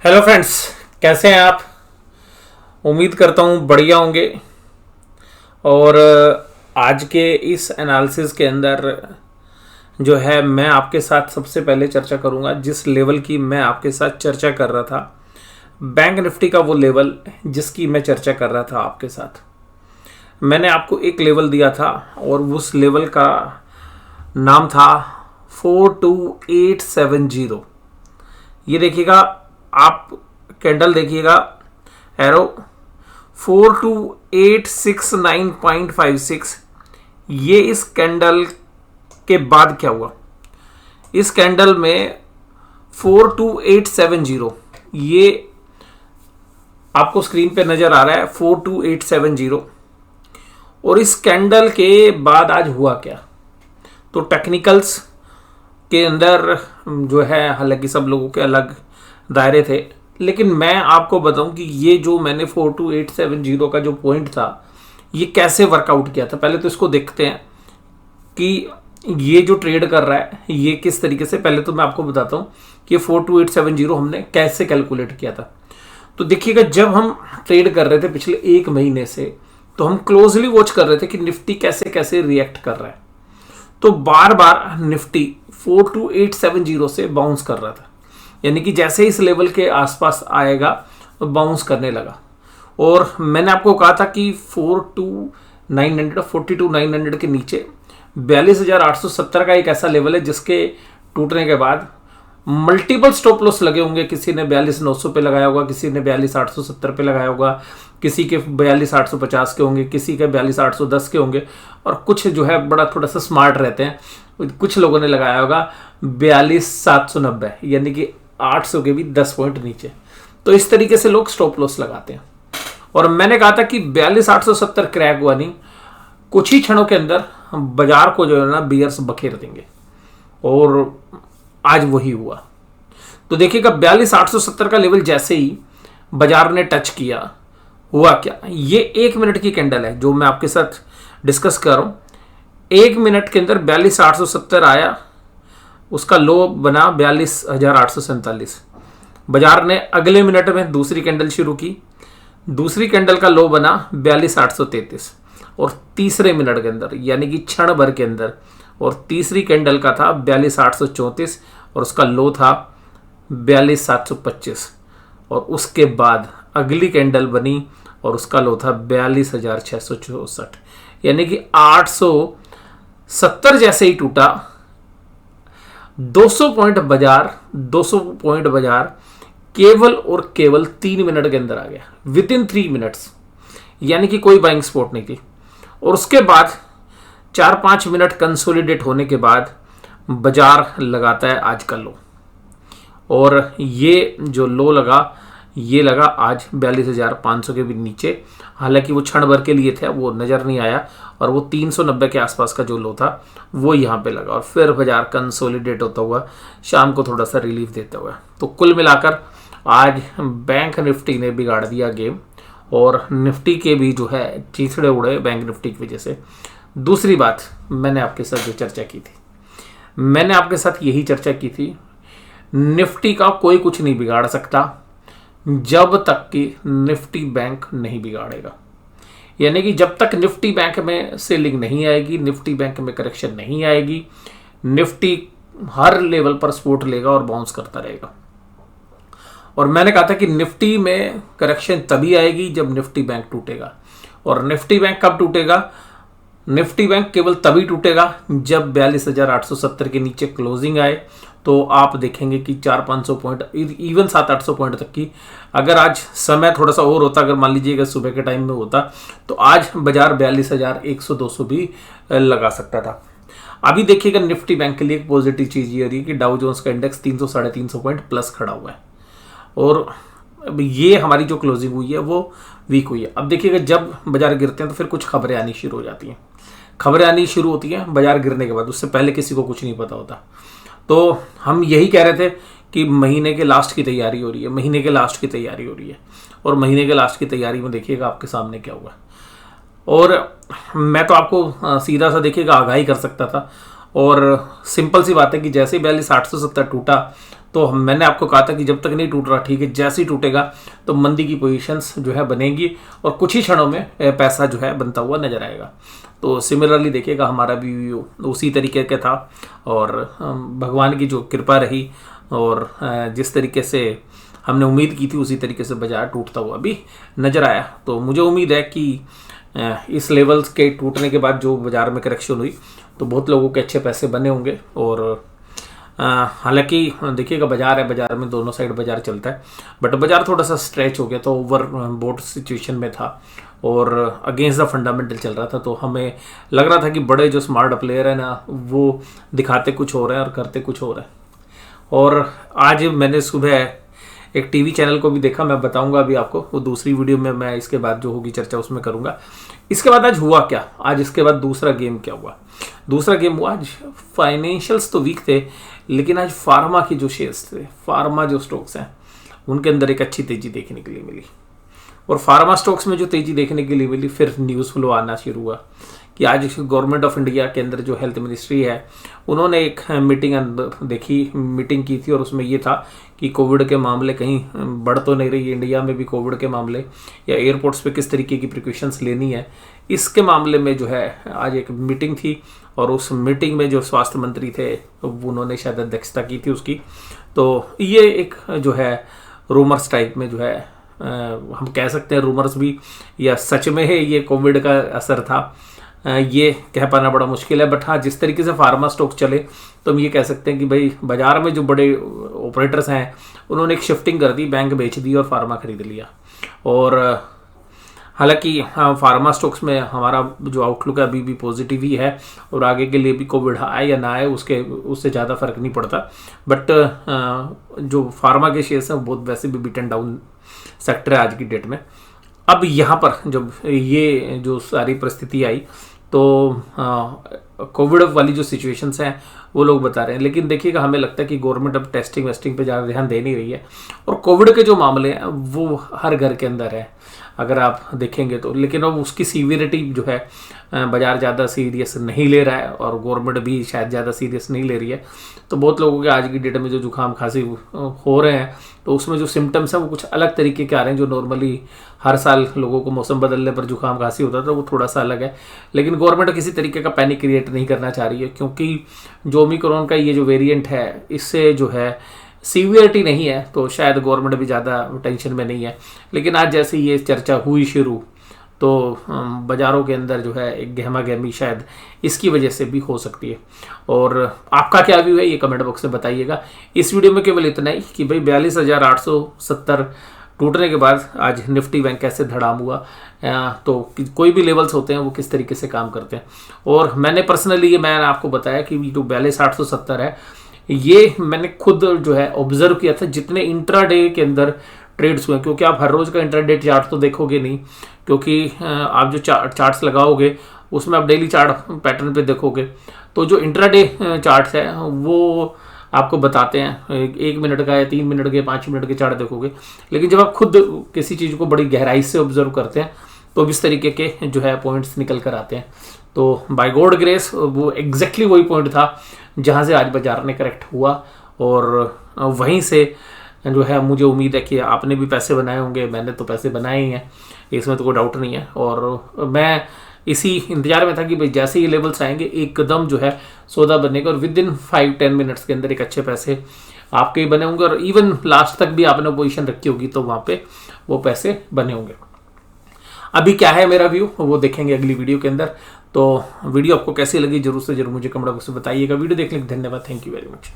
Hello friends, कैसे हैं आप। उम्मीद करता हूँ बढ़िया होंगे। और आज के इस एनालिसिस के अंदर जो है मैं आपके साथ सबसे पहले चर्चा करूँगा जिस लेवल की मैं आपके साथ चर्चा कर रहा था, बैंक निफ्टी का वो लेवल जिसकी मैं चर्चा कर रहा था आपके साथ। मैंने आपको एक लेवल दिया था और उस लेवल का नाम था 42870। ये देखिएगा, आप कैंडल देखिएगा, एरो 42869.56। ये इस कैंडल के बाद क्या हुआ, इस कैंडल में 42870, ये आपको स्क्रीन पे नजर आ रहा है 42870। और इस कैंडल के बाद आज हुआ क्या, तो टेक्निकल्स के अंदर जो है, हालांकि सब लोगों के अलग दायरे थे, लेकिन मैं आपको बताऊं कि ये जो मैंने 42870 का जो पॉइंट था, ये कैसे वर्कआउट किया था। पहले तो इसको देखते हैं कि ये जो ट्रेड कर रहा है ये किस तरीके से। पहले तो मैं आपको बताता हूं कि 42870 हमने कैसे कैलकुलेट किया था। तो देखिएगा, जब हम ट्रेड कर रहे थे पिछले एक महीने से, तो हम क्लोजली वॉच कर रहे थे कि निफ्टी कैसे कैसे रिएक्ट कर रहा है। तो बार बार निफ्टी 42870 से बाउंस कर रहा था, यानी कि जैसे इस लेवल के आसपास आएगा तो बाउंस करने लगा। और मैंने आपको कहा था कि 42900 के नीचे 42,870 का एक ऐसा लेवल है जिसके टूटने के बाद मल्टीपल स्टॉप लॉस लगे होंगे। किसी ने 42,900 पे लगाया होगा, किसी ने 42,870 पे लगाया होगा, किसी के 42,850 के होंगे, किसी के 42,810 के होंगे। और कुछ जो है बड़ा थोड़ा सा स्मार्ट रहते हैं, कुछ लोगों ने लगाया होगा 42,790, यानी कि 800 के भी 10 पॉइंट नीचे। तो इस तरीके से लोग स्टॉप लॉस लगाते हैं। और मैंने कहा था कि 42,870 क्रैक हुआ नहीं, कुछ ही क्षणों के अंदर बाजार को जो है ना बियर्स बखेर देंगे, और आज वही हुआ। तो देखिएगा, 42,870 का लेवल जैसे ही बाजार ने टच किया, हुआ क्या, ये 1 मिनट की कैंडल है जो मैं आपके साथ डिस्कस कर रहा हूं। 1 मिनट के अंदर 42,870 आया, उसका लो बना 42,847। बाजार ने अगले मिनट में दूसरी कैंडल शुरू की, दूसरी कैंडल का लो बना 42,833। और तीसरे मिनट के अंदर, यानी कि क्षण भर के अंदर, और तीसरी कैंडल का था 42,834 और उसका लो था 42,725। और उसके बाद अगली कैंडल बनी और उसका लो था 42,664, यानी कि 870 जैसे ही टूटा, 200 पॉइंट बाजार केवल और केवल 3 मिनट के अंदर आ गया, विद इन 3 मिनट्स, यानी कि कोई बाइंग स्पॉट नहीं थी। और उसके बाद 4-5 मिनट कंसोलिडेट होने के बाद बाजार लगाता है आज का लो, और ये जो लो लगा, ये लगा आज 42,500 के भी नीचे। हालांकि वो क्षण भर के लिए थे, वो नज़र नहीं आया, और वो 390 के आसपास का जो लो था वो यहाँ पे लगा। और फिर बाजार कंसोलिडेट होता हुआ शाम को थोड़ा सा रिलीफ देता हुआ। तो कुल मिलाकर आज बैंक निफ्टी ने बिगाड़ दिया गेम, और निफ्टी के भी जो है चीथड़े उड़े बैंक निफ्टी की वजह से। दूसरी बात मैंने आपके साथ जो चर्चा की थी, मैंने आपके साथ यही चर्चा की थी, निफ्टी का कोई कुछ नहीं बिगाड़ सकता जब तक कि निफ्टी बैंक नहीं बिगाड़ेगा। यानी कि जब तक निफ्टी बैंक में सेलिंग नहीं आएगी, निफ्टी बैंक में करेक्शन नहीं आएगी, निफ्टी हर लेवल पर सपोर्ट लेगा और बाउंस करता रहेगा। और मैंने कहा था कि निफ्टी में करेक्शन तभी आएगी जब निफ्टी बैंक टूटेगा। और निफ्टी बैंक कब टूटेगा, निफ्टी बैंक केवल तभी टूटेगा जब 42,870 के नीचे क्लोजिंग आए। तो आप देखेंगे कि 400-500 पॉइंट, इवन 700-800 पॉइंट तक की, अगर आज समय थोड़ा सा और होता, अगर मान लीजिएगा सुबह के टाइम में होता, तो आज बाजार 42,100-200 भी लगा सकता था। अभी देखिएगा, निफ्टी बैंक के लिए एक पॉजिटिव चीज ये हो रही है कि डाउ जोन्स का इंडेक्स 300-350 पॉइंट प्लस खड़ा हुआ है, और ये हमारी जो क्लोजिंग हुई है वो वीक हुई है। अब देखिएगा, जब बाजार गिरते हैं तो फिर कुछ खबरें आनी शुरू हो जाती हैं। खबरें आनी शुरू होती हैं बाजार गिरने के बाद, उससे पहले किसी को कुछ नहीं पता होता। तो हम यही कह रहे थे कि महीने के लास्ट की तैयारी हो रही है, महीने के लास्ट की तैयारी हो रही है, और महीने के लास्ट की तैयारी में देखिएगा आपके सामने क्या हुआ। और मैं तो आपको सीधा सा देखिएगा आगाही कर सकता था, और सिंपल सी बात है कि जैसे ही 42,870 टूटा, तो मैंने आपको कहा था कि जब तक नहीं टूट रहा ठीक है, जैसे ही टूटेगा तो मंदी की पोजीशंस जो है बनेगी और कुछ ही क्षणों में पैसा जो है बनता हुआ नजर आएगा। तो सिमिलरली देखिएगा हमारा भी व्यू उसी तरीके का था और भगवान की जो कृपा रही और जिस तरीके से हमने उम्मीद की थी उसी तरीके से बाजार टूटता हुआ भी नजर आया। तो मुझे उम्मीद है कि इस लेवल्स के टूटने के बाद जो बाजार में करेक्शन हुई तो बहुत लोगों के अच्छे पैसे बने होंगे। और हालांकि देखिएगा बाजार है, बाजार में दोनों साइड बाजार चलता है, बट बाजार थोड़ा सा स्ट्रेच हो गया तो ओवर बोट सिचुएशन में था और अगेंस्ट द फंडामेंटल चल रहा था। तो हमें लग रहा था कि बड़े जो स्मार्ट प्लेयर है ना वो दिखाते कुछ हो रहे हैं और करते कुछ हो रहे हैं। और आज मैंने सुबह एक टीवी चैनल को भी देखा, मैं बताऊंगा अभी आपको, वो दूसरी वीडियो में मैं इसके बाद जो होगी चर्चा उसमें करूंगा। इसके बाद आज हुआ क्या, आज इसके बाद दूसरा गेम क्या हुआ। दूसरा गेम हुआ, आज फाइनेंशियल्स तो वीक थे लेकिन आज फार्मा की जो शेयर्स थे, फार्मा जो स्टॉक्स हैं उनके अंदर एक अच्छी तेजी देखने के लिए मिली। और फार्मा स्टॉक्स में जो तेजी देखने के लिए मिली, फिर न्यूज़ फ्लो आना शुरू हुआ कि आज गवर्नमेंट ऑफ इंडिया के अंदर जो हेल्थ मिनिस्ट्री है उन्होंने एक मीटिंग की थी और उसमें ये था कि कोविड के मामले कहीं बढ़ तो नहीं रही है इंडिया में भी कोविड के मामले, या एयरपोर्ट्स पे किस तरीके की प्रिकॉशंस लेनी है, इसके मामले में जो है आज एक मीटिंग थी। और उस मीटिंग में जो स्वास्थ्य मंत्री थे उन्होंने शायद अध्यक्षता की थी उसकी। तो ये एक जो है रूमर्स टाइप में जो है हम कह सकते हैं रूमर्स भी या सच में है ये कोविड का असर था, ये कह पाना बड़ा मुश्किल है। बट हाँ, जिस तरीके से फार्मा स्टॉक चले तो हम ये कह सकते हैं कि भाई बाजार में जो बड़े ऑपरेटर्स हैं उन्होंने एक शिफ्टिंग कर दी, बैंक बेच दी और फार्मा खरीद लिया। और हालांकि हाँ, फार्मा स्टॉक्स में हमारा जो आउटलुक है अभी भी पॉजिटिव ही है और आगे के लिए भी कोविड आए या ना आए उससे ज़्यादा फर्क नहीं पड़ता। बट जो फार्मा के शेयर्स हैं वो बहुत वैसे भी बीटन डाउन सेक्टर है आज की डेट में। अब यहाँ पर जब ये जो सारी परिस्थिति आई तो कोविड वाली जो सिचुएशंस हैं वो लोग बता रहे हैं, लेकिन देखिएगा हमें लगता है कि गवर्नमेंट अब टेस्टिंग वेस्टिंग पे ज़्यादा ध्यान दे नहीं रही है और कोविड के जो मामले हैं वो हर घर के अंदर है अगर आप देखेंगे तो। लेकिन अब उसकी सीवियरिटी जो है बाजार ज़्यादा सीरियस नहीं ले रहा है और गवर्नमेंट भी शायद ज़्यादा सीरियस नहीं ले रही है। तो बहुत लोगों के आज की डेट में जो जुकाम खांसी हो रहे हैं तो उसमें जो सिम्टम्स हैं वो कुछ अलग तरीके के आ रहे हैं। जो नॉर्मली हर साल लोगों को मौसम बदलने पर जुकाम खांसी होता था वो थोड़ा सा अलग है, लेकिन गवर्नमेंट किसी तरीके का पैनिक क्रिएट नहीं करना चाह रही है क्योंकि जो ओमिक्रॉन का ये जो वेरिएंट है इससे जो है सीवियरिटी नहीं है तो शायद गवर्नमेंट भी ज़्यादा टेंशन में नहीं है। लेकिन आज जैसे ये चर्चा हुई शुरू तो बाज़ारों के अंदर जो है एक गहमा गहमी शायद इसकी वजह से भी हो सकती है। और आपका क्या व्यू है ये कमेंट बॉक्स में बताइएगा। इस वीडियो में केवल इतना ही कि भाई 42,870 टूटने के बाद आज निफ्टी बैंक कैसे धड़ाम हुआ, तो कोई भी लेवल्स होते हैं वो किस तरीके से काम करते हैं। और मैंने पर्सनली मैंने आपको बताया कि जो 42,870 है ये मैंने खुद जो है ऑब्जर्व किया था जितने इंट्राडे के अंदर ट्रेड्स हुए, क्योंकि आप हर रोज का इंट्राडे चार्ट तो देखोगे नहीं, क्योंकि आप जो चार्ट्स लगाओगे उसमें आप डेली चार्ट पैटर्न पे देखोगे। तो जो इंट्राडे चार्ट्स है वो आपको बताते हैं 1 मिनट का या 3 मिनट के 5 मिनट के चार्ट देखोगे, लेकिन जब आप खुद किसी चीज़ को बड़ी गहराई से ऑब्जर्व करते हैं तो इस तरीके के जो है पॉइंट्स निकल कर आते हैं। तो बाय गॉड ग्रेस वो एग्जैक्टली वही पॉइंट था जहाँ से आज बाजार ने करेक्ट हुआ और वहीं से जो है मुझे उम्मीद है कि आपने भी पैसे बनाए होंगे, मैंने तो पैसे बनाए ही हैं, इसमें तो कोई डाउट नहीं है। और मैं इसी इंतजार में था कि भाई जैसे ये लेवल्स आएंगे एकदम जो है सौदा बनेगा और विद इन 5-10 मिनट्स के अंदर एक अच्छे पैसे आपके ही बने होंगे और इवन लास्ट तक भी आपने पोजीशन रखी होगी तो वहाँ पे वो पैसे बने होंगे। अभी क्या है मेरा व्यू वो देखेंगे अगली वीडियो के अंदर। तो वीडियो आपको कैसी लगी जरूर से जरूर मुझे कमेंट बॉक्स में बताइएगा। वीडियो देखने के लिए धन्यवाद, थैंक यू वेरी मच।